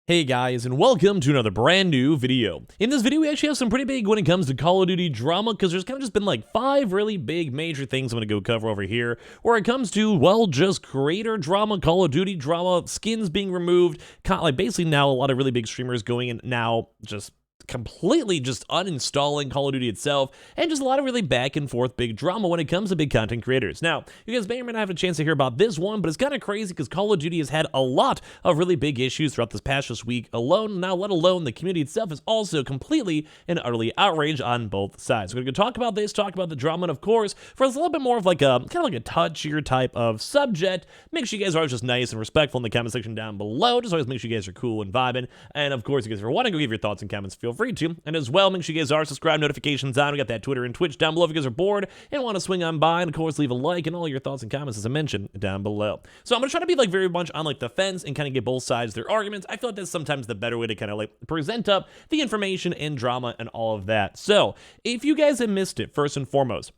Hey guys, and welcome to another brand new video. In this video, we actually have some pretty big when it comes to Call of Duty drama, because there's kind of just been like 5 really big major things I'm going to go cover over here, where it comes to, well, just creator drama, Call of Duty drama, skins being removed, like basically now a lot of really big streamers going in now just completely just uninstalling Call of Duty itself, and just a lot of really back and forth big drama when it comes to big content creators. Now, you guys may or may not have a chance to hear about this one, but it's kind of crazy because Call of Duty has had a lot of really big issues throughout this past week alone. Now, let alone the community itself is also completely and utterly outraged on both sides. We're going to talk about this, talk about the drama, and of course, for us a little bit more of like a kind of like a touchier type of subject, make sure you guys are always just nice and respectful in the comment section down below. Just always make sure you guys are cool and vibing. And of course, you guys, if you want to go give your thoughts and comments, feel free to. And as well, make sure you guys are subscribed, notifications on. We got that Twitter and Twitch down below if you guys are bored and want to swing on by. And of course, leave a like and all your thoughts and comments, as I mentioned, down below. So I'm going to try to be like very much on like the fence and kind of get both sides their arguments. I feel like that's sometimes the better way to kind of like present up the information and drama and all of that. So if you guys have missed it, first and foremost,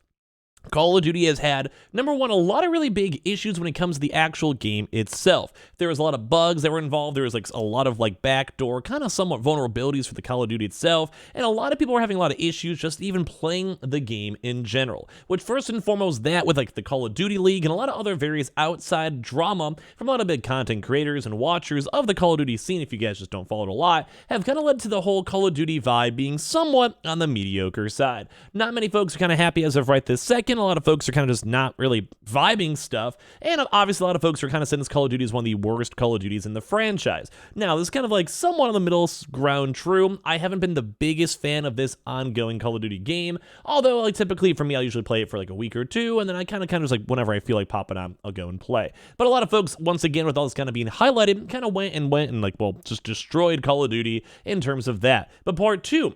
Call of Duty has had, number one, a lot of really big issues when it comes to the actual game itself. There was a lot of bugs that were involved. There was like a lot of like backdoor, kind of somewhat vulnerabilities for the Call of Duty itself. And a lot of people were having a lot of issues just even playing the game in general. Which first and foremost, that with like the Call of Duty League and a lot of other various outside drama from a lot of big content creators and watchers of the Call of Duty scene, if you guys just don't follow it a lot, have kind of led to the whole Call of Duty vibe being somewhat on the mediocre side. Not many folks are kind of happy as of right this second. A lot of folks are kind of just not really vibing stuff, and obviously a lot of folks are kind of saying this Call of Duty is one of the worst Call of Duties in the franchise. Now, this is kind of like somewhat on the middle ground true. I haven't been the biggest fan of this ongoing Call of Duty game, although like typically for me, I usually play it for like a week or two, and then I kind of just like whenever I feel like popping on, I'll go and play. But a lot of folks, once again, with all this kind of being highlighted, kind of went and like, well, just destroyed Call of Duty in terms of that. But part two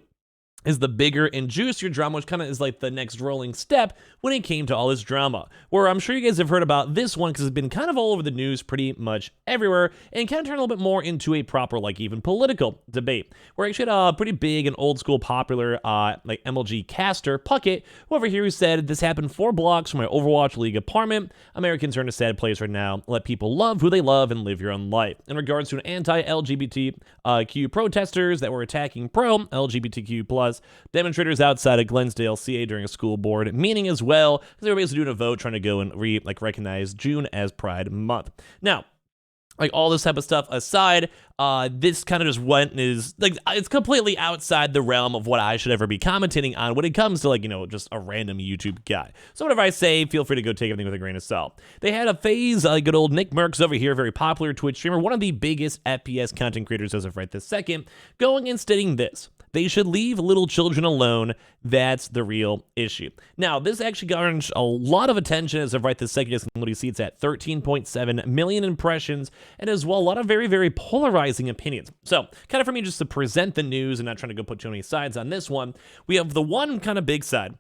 is the bigger and juicier drama, which kind of is like the next rolling step when it came to all this drama, where I'm sure you guys have heard about this one because it's been kind of all over the news pretty much everywhere, and kind of turned a little bit more into a proper, like even political debate, where actually had a pretty big and old school popular like MLG caster, Puckett, who over here who said, "This happened 4 blocks from my Overwatch League apartment. Americans are in a sad place right now. Let people love who they love and live your own life." In regards to an anti-LGBTQ protesters that were attacking pro-LGBTQ plus demonstrators outside of Glensdale, CA during a school board meeting as well, because they were basically doing a vote trying to go and recognize June as Pride Month. Now, like all this type of stuff aside, this kind of just went and is like, it's completely outside the realm of what I should ever be commentating on when it comes to like, you know, just a random YouTube guy. So whatever I say, feel free to go take everything with a grain of salt. They had a phase, good old Nickmercs over here, very popular Twitch streamer, one of the biggest FPS content creators as of right this second, going and stating this: "They should leave little children alone. That's the real issue." Now, this actually garnered a lot of attention as of right this second. You can literally see it's at 13.7 million impressions, and as well, a lot of very, very polarizing opinions. So, kind of for me just to present the news and not trying to go put too many sides on this one, we have the one kind of big side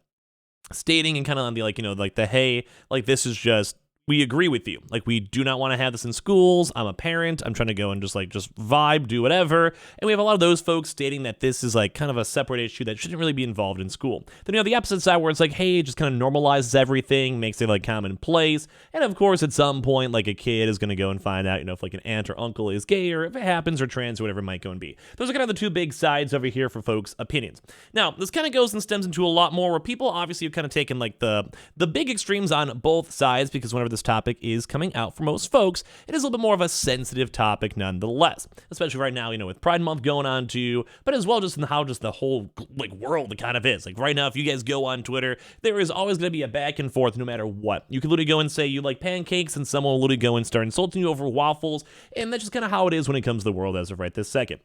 stating and kind of on the, like, you know, like the, hey, like this is just, we agree with you. Like, we do not want to have this in schools. I'm a parent. I'm trying to go and just vibe, do whatever. And we have a lot of those folks stating that this is like kind of a separate issue that shouldn't really be involved in school. Then you have the opposite side where it's like, hey, it just kind of normalizes everything, makes it like commonplace. And of course, at some point, like a kid is going to go and find out, you know, if like an aunt or uncle is gay, or if it happens, or trans, or whatever it might go and be. Those are kind of the two big sides over here for folks' opinions. Now, this kind of goes and stems into a lot more where people obviously have kind of taken like the big extremes on both sides, because whenever this topic is coming out for most folks, it is a little bit more of a sensitive topic nonetheless, especially right now, you know, with Pride Month going on too, but as well just in how just the whole like world kind of is. Like right now, if you guys go on Twitter, there is always going to be a back and forth no matter what. You can literally go and say you like pancakes, and someone will literally go and start insulting you over waffles, and that's just kind of how it is when it comes to the world as of right this second.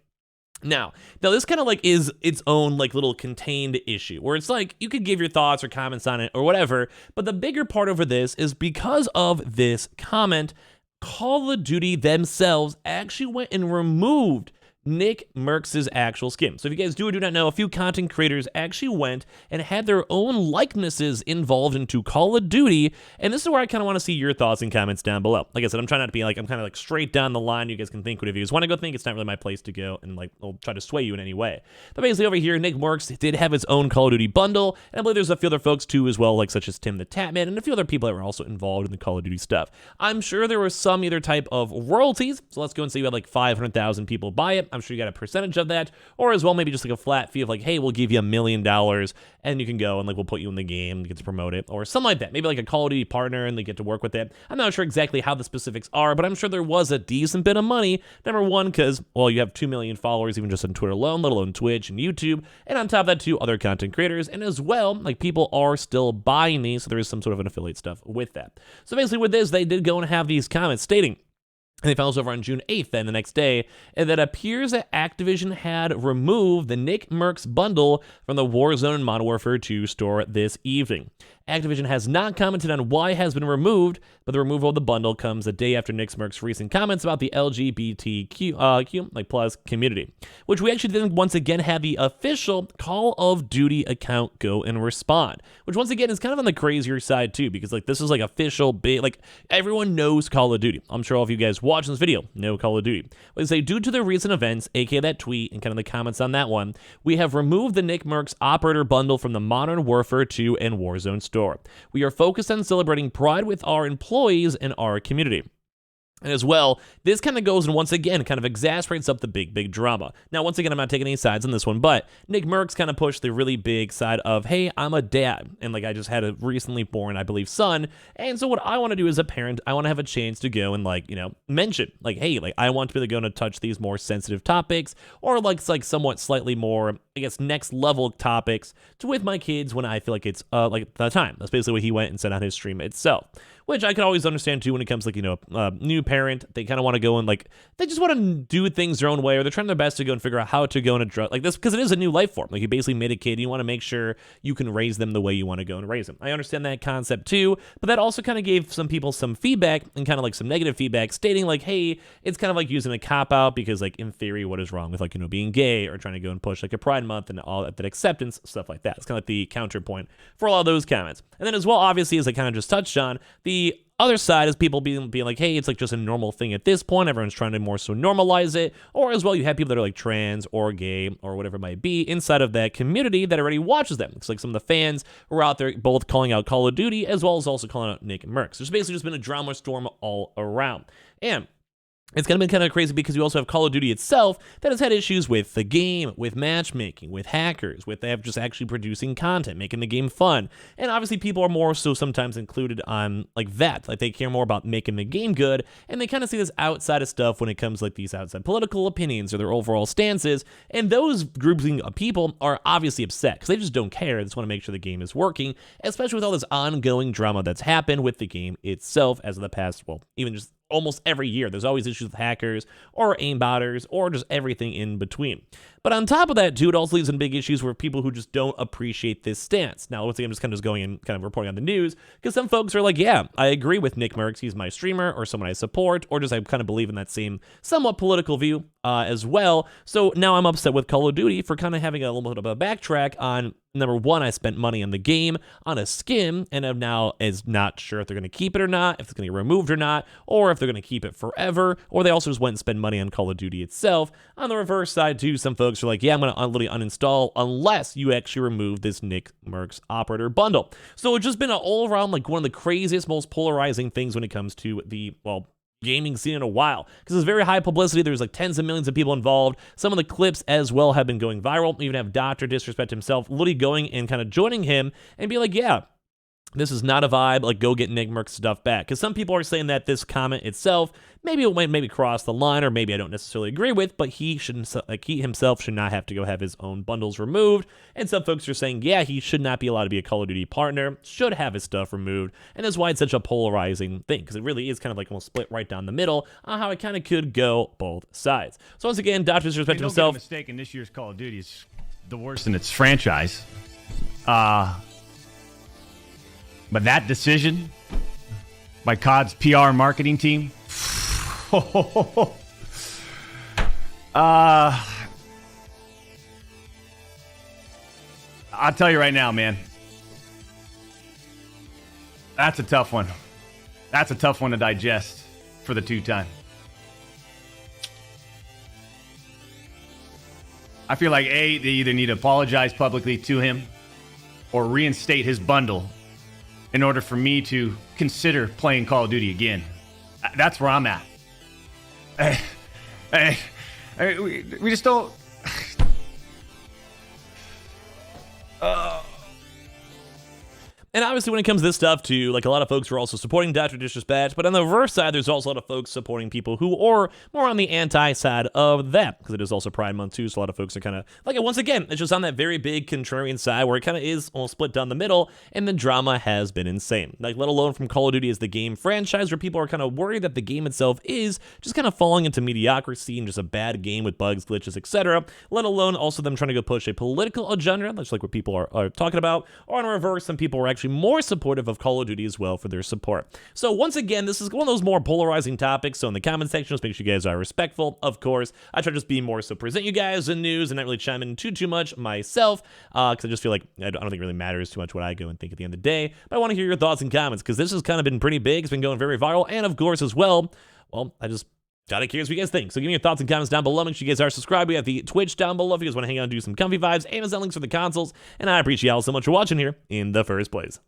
Now this kind of like is its own like little contained issue where it's like you could give your thoughts or comments on it or whatever, but the bigger part over this is because of this comment, Call of Duty themselves actually went and removed Nickmercs' actual skin. So if you guys do or do not know, a few content creators actually went and had their own likenesses involved into Call of Duty, and this is where I kind of want to see your thoughts and comments down below. Like I said, I'm trying not to be like, I'm kind of like straight down the line. You guys can think whatever you guys want to go think. It's not really my place to go and like, I'll try to sway you in any way. But basically over here, Nickmercs did have his own Call of Duty bundle, and I believe there's a few other folks too as well, like such as Tim the Tatman, and a few other people that were also involved in the Call of Duty stuff. I'm sure there was some either type of royalties, so let's go and say you had like 500,000 people buy it. I'm sure you got a percentage of that, or as well maybe just like a flat fee of like, hey, we'll give you $1 million and you can go and like we'll put you in the game, you get to promote it, or something like that. Maybe like a Call of Duty partner and they get to work with it. I'm not sure exactly how the specifics are, but I'm sure there was a decent bit of money. Number one, because, well, you have 2 million followers even just on Twitter alone, let alone Twitch and YouTube, and on top of that, 2 other content creators, and as well, like people are still buying these, so there is some sort of an affiliate stuff with that. So basically with this, they did go and have these comments stating, and they found this over on June 8th, then the next day, and that appears that Activision had removed the Nickmercs bundle from the Warzone and Modern Warfare 2 store this evening. Activision has not commented on why it has been removed, but the removal of the bundle comes a day after Nickmercs' recent comments about the LGBTQ plus community, which we actually didn't once again have the official Call of Duty account go and respond, which once again is kind of on the crazier side too, because like this is like official big, like everyone knows Call of Duty. I'm sure all of you guys watching this video know Call of Duty. They say due to the recent events, aka that tweet and kind of the comments on that one, we have removed the Nickmercs operator bundle from the Modern Warfare 2 and Warzone store. We are focused on celebrating pride with our employees and our community. And as well, this kind of goes and once again kind of exasperates up the big drama. Now, once again, I'm not taking any sides on this one, but Nickmercs kind of pushed the really big side of, hey, I'm a dad, and like I just had a recently born, I believe, son, and so what I want to do as a parent, I want to have a chance to go and like, you know, mention, like, hey, like I want to be able to go and touch these more sensitive topics, or like somewhat slightly more, I guess, next level topics to with my kids when I feel like it's like the time. That's basically what he went and said on his stream itself, which I can always understand too when it comes to like, you know, new parent, they kind of want to go and like, they just want to do things their own way, or they're trying their best to go and figure out how to go and address like this, because it is a new life form. Like you basically made a kid, you want to make sure you can raise them the way you want to go and raise them. I understand that concept too, but that also kind of gave some people some feedback and kind of like some negative feedback stating like, hey, it's kind of like using a cop out because like in theory, what is wrong with like, you know, being gay or trying to go and push like a Pride Month and all that acceptance, stuff like that. It's kind of like the counterpoint for a lot of those comments. And then as well, obviously, as I kind of just touched on, the other side is people being like, hey, it's like just a normal thing at this point. Everyone's trying to more so normalize it. Or as well, you have people that are like trans or gay or whatever it might be inside of that community that already watches them. It's like some of the fans who are out there both calling out Call of Duty as well as also calling out Nickmercs. There's basically just been a drama storm all around. And it's kind of been kind of crazy because you also have Call of Duty itself that has had issues with the game, with matchmaking, with hackers, with them just actually producing content, making the game fun. And obviously people are more so sometimes included on like that. Like they care more about making the game good, and they kind of see this outside of stuff when it comes like these outside political opinions or their overall stances. And those grouping of people are obviously upset because they just don't care. They just want to make sure the game is working, especially with all this ongoing drama that's happened with the game itself as of the past, well, even just almost every year. There's always issues with hackers or aimbotters or just everything in between. But on top of that, too, it also leaves in big issues where people who just don't appreciate this stance. Now, once again, I'm just kind of going and kind of reporting on the news because some folks are like, yeah, I agree with Nickmercs. He's my streamer or someone I support, or just I kind of believe in that same somewhat political view as well. So now I'm upset with Call of Duty for kind of having a little bit of a backtrack on, number one, I spent money on the game on a skin, and I'm now is not sure if they're going to keep it or not, if it's going to get removed or not, or if they're going to keep it forever, or they also just went and spend money on Call of Duty itself. On the reverse side, too, some folks are like, yeah, I'm going to literally uninstall unless you actually remove this Nickmercs operator bundle. So it's just been an all-around, like, one of the craziest, most polarizing things when it comes to the, well, gaming scene in a while, because it's very high publicity. There's like tens of millions of people involved. Some of the clips as well have been going viral. We even have Drdisrespect himself literally going and kind of joining him and be like, yeah, this is not a vibe, like go get Nickmercs stuff back. Because some people are saying that this comment itself, maybe it might cross the line, or maybe I don't necessarily agree with, but he shouldn't, like he himself should not have to go have his own bundles removed. And some folks are saying, yeah, he should not be allowed to be a Call of Duty partner, should have his stuff removed. And that's why it's such a polarizing thing, because it really is kind of like almost split right down the middle on how it kind of could go both sides. So once again, Drdisrespect himself. Don't get mistaken, this year's Call of Duty is the worst in its franchise. But that decision by COD's PR and marketing team, I'll tell you right now, man, that's a tough one. That's a tough one to digest for the two-time. I feel like, A, they either need to apologize publicly to him or reinstate his bundle in order for me to consider playing Call of Duty again. That's where I'm at. I mean, we just don't. And obviously when it comes to this stuff too, like a lot of folks are also supporting Drdisrespect, but on the reverse side, there's also a lot of folks supporting people who are more on the anti side of that, because it is also Pride Month too, so a lot of folks are kind of, like, once again, it's just on that very big contrarian side where it kind of is all split down the middle, and the drama has been insane. Like, let alone from Call of Duty as the game franchise, where people are kind of worried that the game itself is just kind of falling into mediocrity and just a bad game with bugs, glitches, etc., let alone also them trying to go push a political agenda, that's like what people are talking about, or in reverse, some people are actually more supportive of Call of Duty as well for their support. So once again, this is one of those more polarizing topics, so in the comment section, just make sure you guys are respectful, of course. I try to just be more so present you guys the news and not really chime in too much myself, because I just feel like I don't think it really matters too much what I go and think at the end of the day, but I want to hear your thoughts and comments, because this has kind of been pretty big, it's been going very viral, and of course as well, I just gotta curious what you guys think. So give me your thoughts and comments down below. Make sure you guys are subscribed. We have the Twitch down below if you guys want to hang out and do some comfy vibes. Amazon links for the consoles. And I appreciate y'all so much for watching here in the first place.